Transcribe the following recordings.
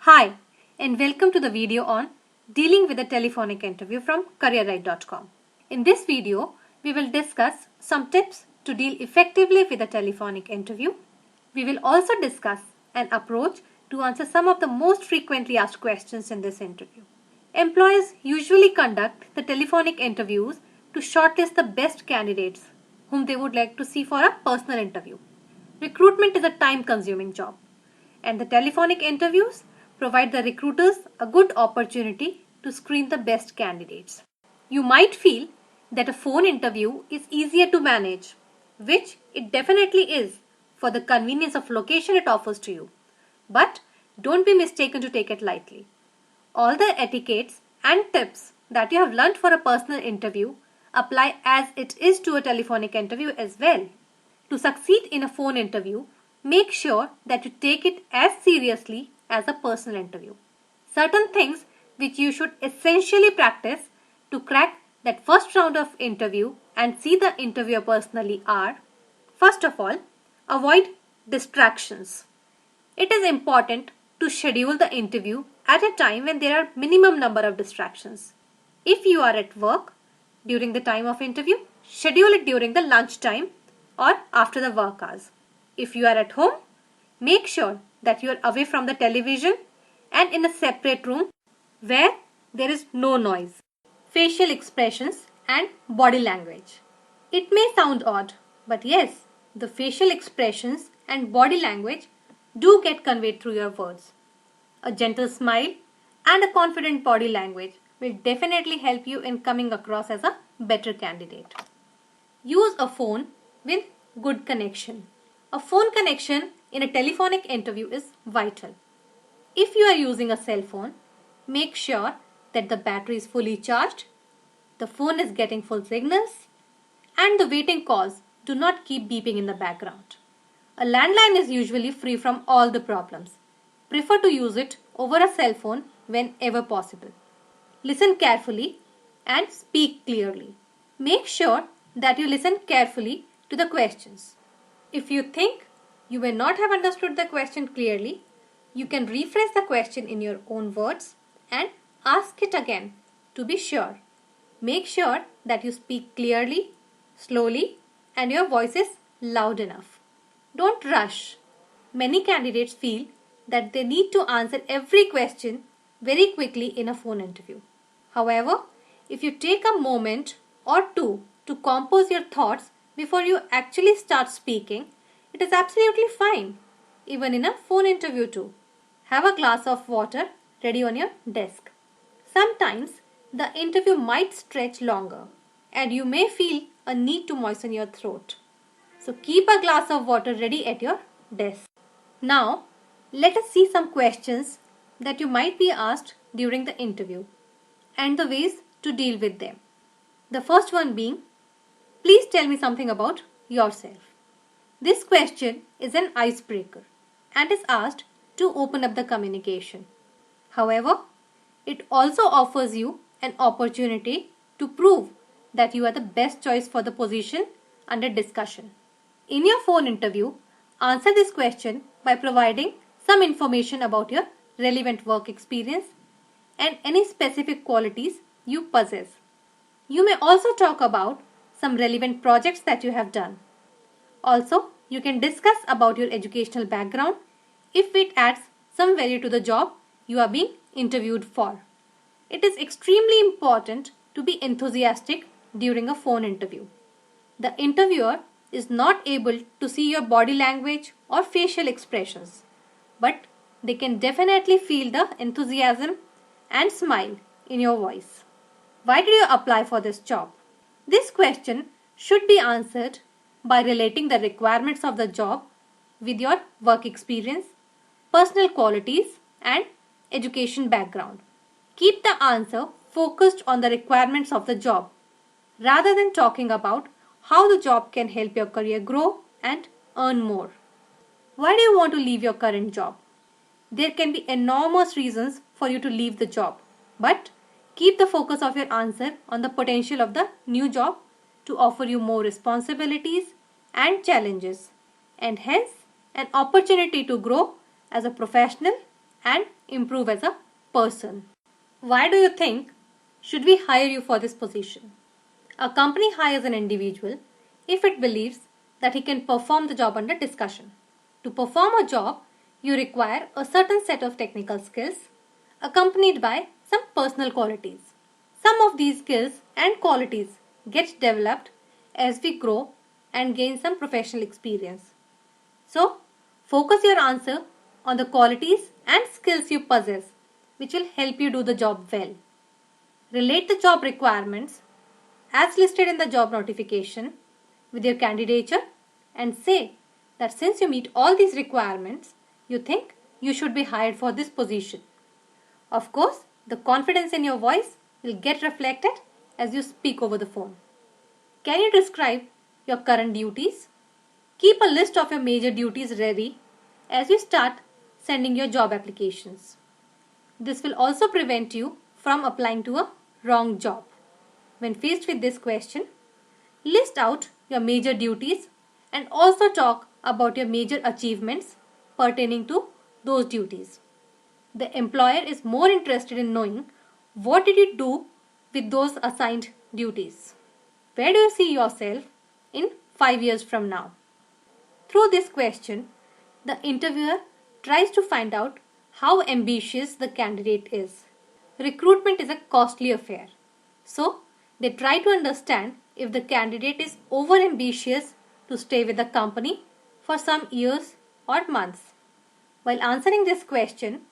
Hi, and welcome to the video on dealing with a telephonic interview from careerright.com. In this video, we will discuss some tips to deal effectively with a telephonic interview. We will also discuss an approach to answer some of the most frequently asked questions in this interview. Employers usually conduct the telephonic interviews to shortlist the best candidates whom they would like to see for a personal interview. Recruitment is a time-consuming job, and the telephonic interviews provide the recruiters a good opportunity to screen the best candidates. You might feel that a phone interview is easier to manage, which it definitely is for the convenience of location it offers to you. But don't be mistaken to take it lightly. All the etiquettes and tips that you have learned for a personal interview apply as it is to a telephonic interview as well. To succeed in a phone interview, make sure that you take it as seriously as a personal interview. Certain things which you should essentially practice to crack that first round of interview and see the interviewer personally are: first of all, avoid distractions. It is important to schedule the interview at a time when there are minimum number of distractions. If you are at work during the time of interview, schedule it during the lunch time or after the work hours. If you are at home, make sure that you are away from the television and in a separate room where there is no noise. Facial expressions and body language. It may sound odd, but yes, the facial expressions and body language do get conveyed through your words. A gentle smile and a confident body language will definitely help you in coming across as a better candidate. Use a phone with good connection. A phone connection in a telephonic interview is vital. If you are using a cell phone, make sure that the battery is fully charged, the phone is getting full signals, and the waiting calls do not keep beeping in the background. A landline is usually free from all the problems. Prefer to use it over a cell phone whenever possible. Listen carefully and speak clearly. Make sure that you listen carefully to the questions. If you think you may not have understood the question clearly, you can rephrase the question in your own words and ask it again to be sure. Make sure that you speak clearly, slowly, and your voice is loud enough. Don't rush. Many candidates feel that they need to answer every question very quickly in a phone interview. However, if you take a moment or two to compose your thoughts before you actually start speaking, it is absolutely fine, even in a phone interview too. Have a glass of water ready on your desk. Sometimes the interview might stretch longer and you may feel a need to moisten your throat. So keep a glass of water ready at your desk. Now, let us see some questions that you might be asked during the interview and the ways to deal with them. The first one being, please tell me something about yourself. This question is an icebreaker and is asked to open up the communication. However, it also offers you an opportunity to prove that you are the best choice for the position under discussion. In your phone interview, answer this question by providing some information about your relevant work experience and any specific qualities you possess. You may also talk about some relevant projects that you have done. Also, you can discuss about your educational background if it adds some value to the job you are being interviewed for. It is extremely important to be enthusiastic during a phone interview. The interviewer is not able to see your body language or facial expressions, but they can definitely feel the enthusiasm and smile in your voice. Why did you apply for this job? This question should be answered by relating the requirements of the job with your work experience, personal qualities, and education background. Keep the answer focused on the requirements of the job rather than talking about how the job can help your career grow and earn more. Why do you want to leave your current job? There can be enormous reasons for you to leave the job, but keep the focus of your answer on the potential of the new job to offer you more responsibilities and challenges, and hence an opportunity to grow as a professional and improve as a person. Why do you think should we hire you for this position? A company hires an individual if it believes that he can perform the job under discussion. To perform a job, you require a certain set of technical skills accompanied by some personal qualities. Some of these skills and qualities get developed as we grow and gain some professional experience. So, focus your answer on the qualities and skills you possess, which will help you do the job well. Relate the job requirements as listed in the job notification with your candidature and say that since you meet all these requirements, you think you should be hired for this position. Of course, the confidence in your voice will get reflected as you speak over the phone. Can you describe your current duties? Keep a list of your major duties ready as you start sending your job applications. This will also prevent you from applying to a wrong job. When faced with this question, list out your major duties and also talk about your major achievements pertaining to those duties. The employer is more interested in knowing what did you do with those assigned duties. Where do you see yourself in 5 years from now? Through this question, the interviewer tries to find out how ambitious the candidate is. Recruitment is a costly affair. So, they try to understand if the candidate is over ambitious to stay with the company for some years or months. While answering this question,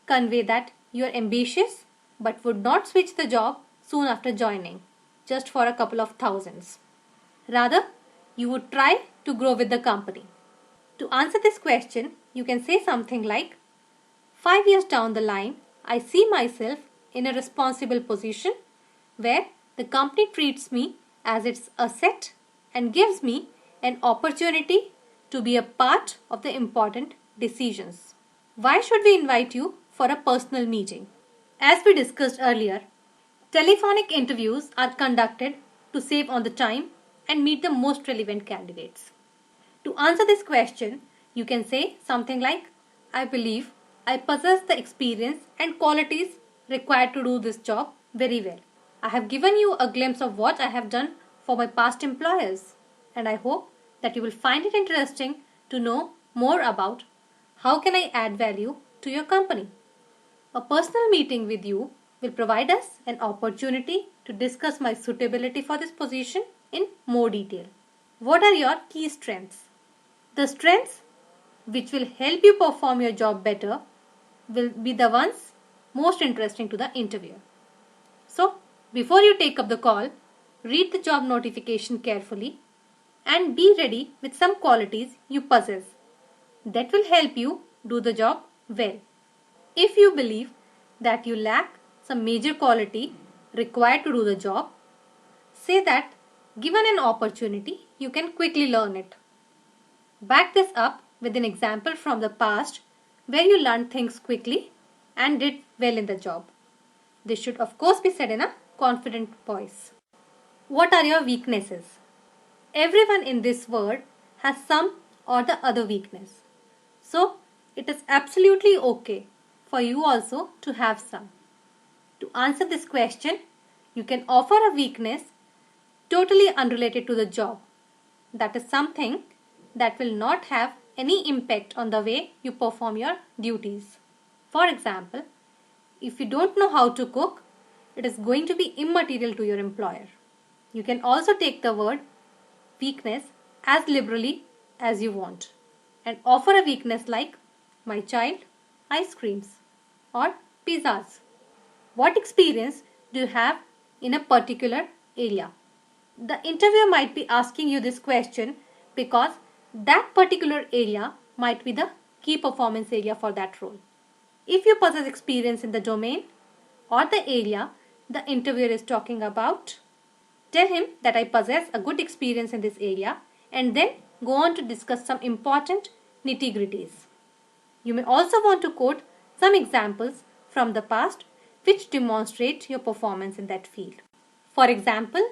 convey that you are ambitious but would not switch the job soon after joining, just for a couple of thousands. Rather, you would try to grow with the company. To answer this question, you can say something like, 5 years down the line, I see myself in a responsible position where the company treats me as its asset and gives me an opportunity to be a part of the important decisions. Why should we invite you for a personal meeting? As we discussed earlier, telephonic interviews are conducted to save on the time and meet the most relevant candidates. To answer this question, you can say something like, I believe I possess the experience and qualities required to do this job very well. I have given you a glimpse of what I have done for my past employers, and I hope that you will find it interesting to know more about how can I add value to your company. A personal meeting with you will provide us an opportunity to discuss my suitability for this position in more detail. What are your key strengths? The strengths which will help you perform your job better will be the ones most interesting to the interviewer. So, before you take up the call, read the job notification carefully and be ready with some qualities you possess that will help you do the job well. If you believe that you lack some major quality required to do the job, say that given an opportunity, you can quickly learn it. Back this up with an example from the past where you learned things quickly and did well in the job. This should of course be said in a confident voice. What are your weaknesses? Everyone in this world has some or the other weakness. So, it is absolutely okay for you also to have some. To answer this question, you can offer a weakness totally unrelated to the job. That is something that will not have any impact on the way you perform your duties. For example, if you don't know how to cook, it is going to be immaterial to your employer. You can also take the word weakness as liberally as you want and offer a weakness like my child, ice creams or pizzas. What experience do you have in a particular area? The interviewer might be asking you this question because that particular area might be the key performance area for that role. If you possess experience in the domain or the area the interviewer is talking about, tell him that I possess a good experience in this area and then go on to discuss some important nitty-gritties. You may also want to quote some examples from the past which demonstrate your performance in that field. For example,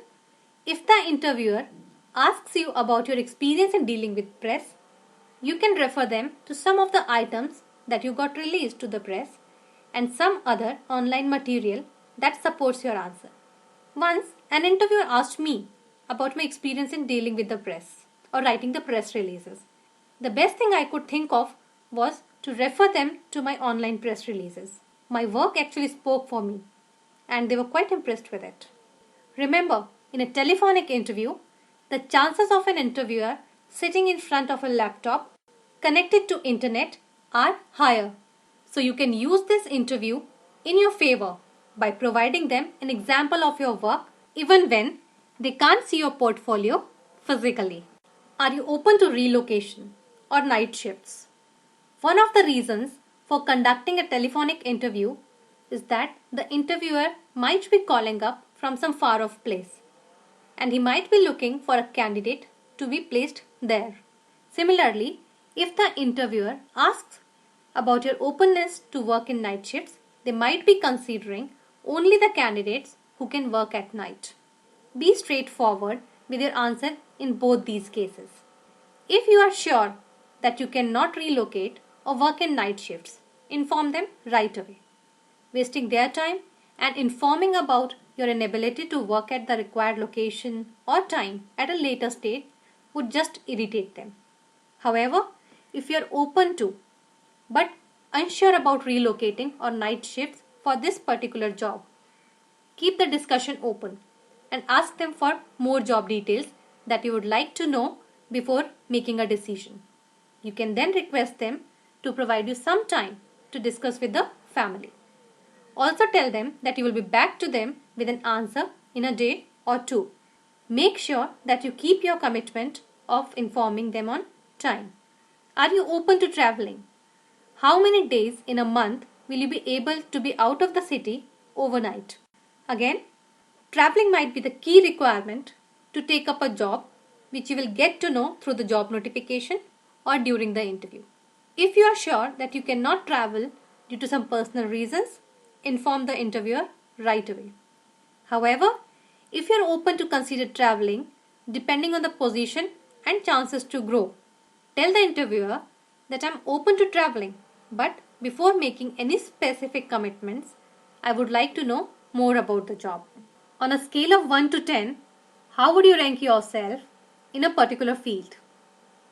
if the interviewer asks you about your experience in dealing with press, you can refer them to some of the items that you got released to the press and some other online material that supports your answer. Once, an interviewer asked me about my experience in dealing with the press or writing the press releases. The best thing I could think of was to refer them to my online press releases. My work actually spoke for me, and they were quite impressed with it. Remember, in a telephonic interview, the chances of an interviewer sitting in front of a laptop connected to internet are higher. So you can use this interview in your favor by providing them an example of your work even when they can't see your portfolio physically. Are you open to relocation or night shifts? One of the reasons for conducting a telephonic interview is that the interviewer might be calling up from some far off place and he might be looking for a candidate to be placed there. Similarly, if the interviewer asks about your openness to work in night shifts, they might be considering only the candidates who can work at night. Be straightforward with your answer in both these cases. If you are sure that you cannot relocate or work in night shifts, inform them right away. Wasting their time and informing about your inability to work at the required location or time at a later stage would just irritate them. However, if you are open to but unsure about relocating or night shifts for this particular job, keep the discussion open and ask them for more job details that you would like to know before making a decision. You can then request them to provide you some time to discuss with the family. Also tell them that you will be back to them with an answer in a day or two. Make sure that you keep your commitment of informing them on time. Are you open to traveling? How many days in a month will you be able to be out of the city overnight? Again, traveling might be the key requirement to take up a job which you will get to know through the job notification or during the interview. If you are sure that you cannot travel due to some personal reasons, inform the interviewer right away. However, if you are open to consider traveling, depending on the position and chances to grow, tell the interviewer that I am open to traveling, but before making any specific commitments, I would like to know more about the job. On a scale of 1 to 10, how would you rank yourself in a particular field?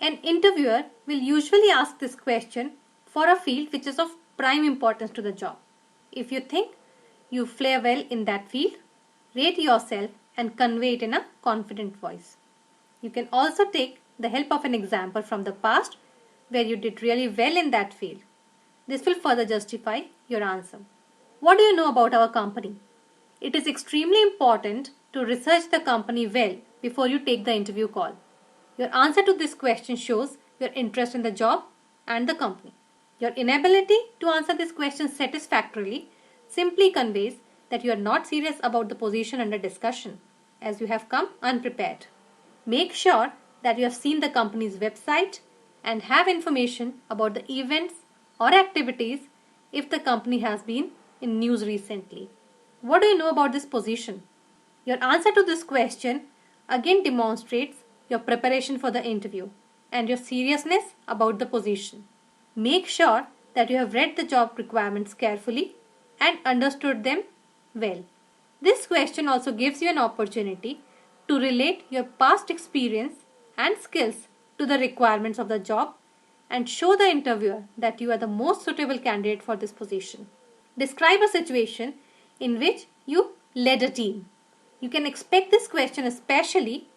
An interviewer will usually ask this question for a field which is of prime importance to the job. If you think you fare well in that field, rate yourself and convey it in a confident voice. You can also take the help of an example from the past where you did really well in that field. This will further justify your answer. What do you know about our company? It is extremely important to research the company well before you take the interview call. Your answer to this question shows your interest in the job and the company. Your inability to answer this question satisfactorily simply conveys that you are not serious about the position under discussion, as you have come unprepared. Make sure that you have seen the company's website and have information about the events or activities if the company has been in news recently. What do you know about this position? Your answer to this question again demonstrates your preparation for the interview and your seriousness about the position. Make sure that you have read the job requirements carefully and understood them well. This question also gives you an opportunity to relate your past experience and skills to the requirements of the job and show the interviewer that you are the most suitable candidate for this position. Describe a situation in which you led a team. You can expect this question especially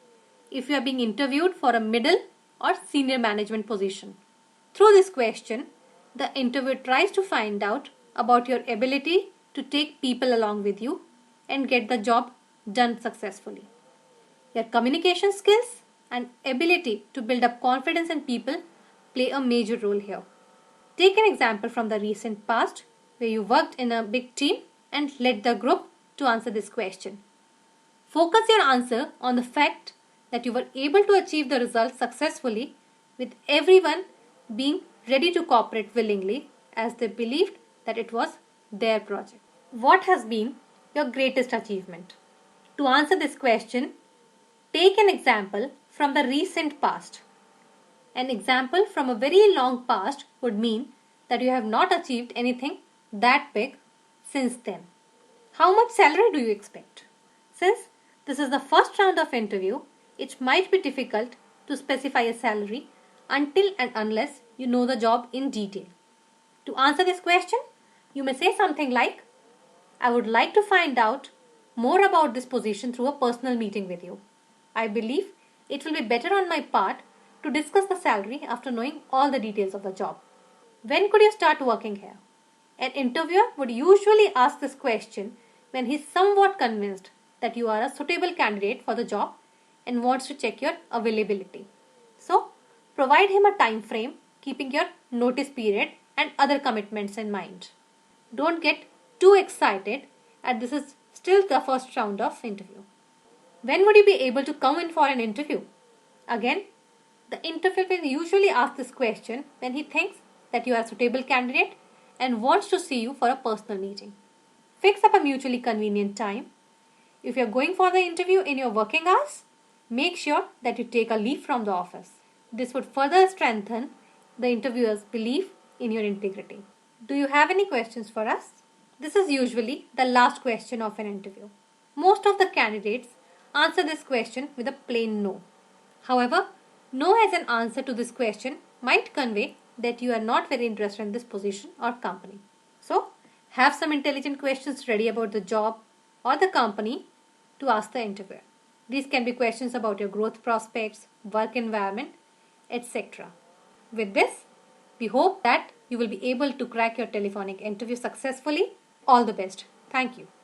if you are being interviewed for a middle or senior management position. Through this question, the interviewer tries to find out about your ability to take people along with you and get the job done successfully. Your communication skills and ability to build up confidence in people play a major role here. Take an example from the recent past where you worked in a big team and led the group to answer this question. Focus your answer on the fact that you were able to achieve the results successfully with everyone being ready to cooperate willingly as they believed that it was their project. What has been your greatest achievement? To answer this question, take an example from the recent past. An example from a very long past would mean that you have not achieved anything that big since then. How much salary do you expect? Since this is the first round of interview, it might be difficult to specify a salary until and unless you know the job in detail. To answer this question, you may say something like, I would like to find out more about this position through a personal meeting with you. I believe it will be better on my part to discuss the salary after knowing all the details of the job. When could you start working here? An interviewer would usually ask this question when he is somewhat convinced that you are a suitable candidate for the job and wants to check your availability. So, provide him a time frame, keeping your notice period and other commitments in mind. Don't get too excited as this is still the first round of interview. When would you be able to come in for an interview? Again, the interviewer will usually ask this question when he thinks that you are a suitable candidate and wants to see you for a personal meeting. Fix up a mutually convenient time. If you are going for the interview in your working hours, make sure that you take a leave from the office. This would further strengthen the interviewer's belief in your integrity. Do you have any questions for us? This is usually the last question of an interview. Most of the candidates answer this question with a plain no. However, no as an answer to this question might convey that you are not very interested in this position or company. So, have some intelligent questions ready about the job or the company to ask the interviewer. These can be questions about your growth prospects, work environment, etc. With this, we hope that you will be able to crack your telephonic interview successfully. All the best. Thank you.